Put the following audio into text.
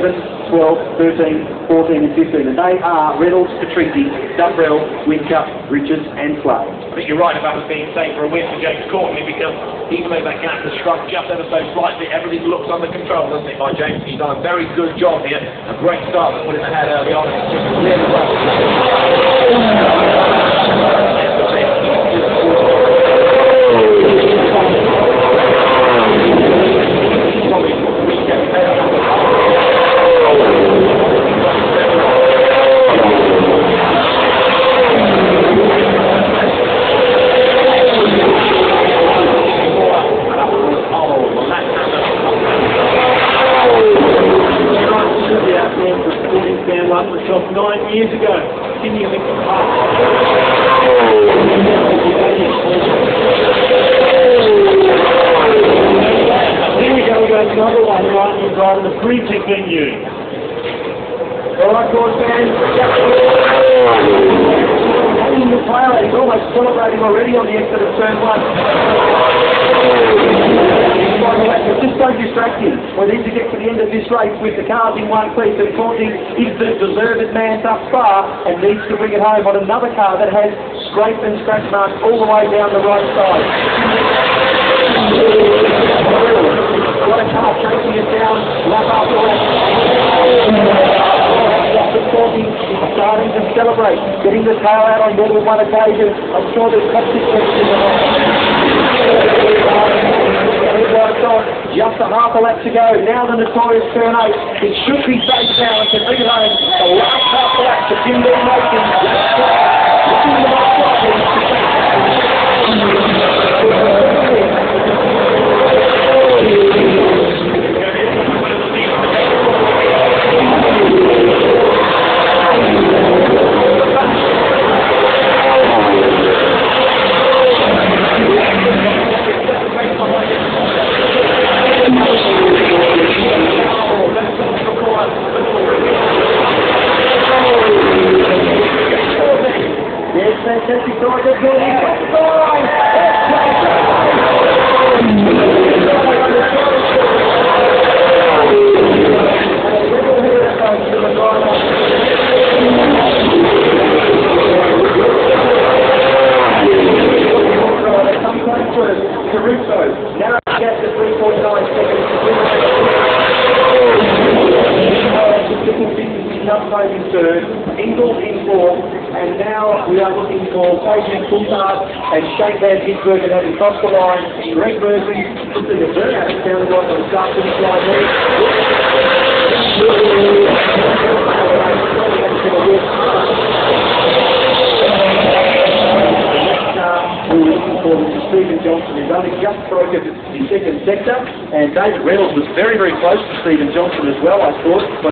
11, 12, 13, 14 and 15. And they are Reynolds, Patrici, Dumbrell, Whincup, Richards and Slade. I think you're right about it being safe for a win for James Courtney, because even though that gap has shrunk just ever so slightly, everything looks under control, doesn't it, by James? He's done a very good job here. A great start to put in the head early on. It's just really well. Was shot 9 years ago. Sydney Olympic Park. Here we go, another one right in front of the pre-tech venue. Alright, course fans. In the trailer, he's almost celebrating already on the exit of turn 1. Just don't distract him. We need to get to the end of this race with the cars in one piece, and Courtney is the deserved man thus far and needs to bring it home on another car that has scrape and scratch marks all the way down the right side. What a car chasing it down, lap after lap. Courtney is starting to celebrate, getting the tail out on more than one occasion. I'm sure there's toxic questions in the just a half a lap to go. Now the notorious turn 8. It should be safe now and can bring it home. The last half a lap to Jim Lee Mason. Fantastic drive, they're good. He's got the line. Caruso, narrow gap to 3.9 seconds. Nutmeg in third, Ingalls in fourth, and now we are looking for Fabian Coulthard and Shane Van Gisbergen having crossed the line. Greg Bursley looking at very out of town right on the start finish line there. We're looking for Stephen Johnson, who's only just broken the second sector, and David Reynolds was very, very close to Stephen Johnson as well, I thought.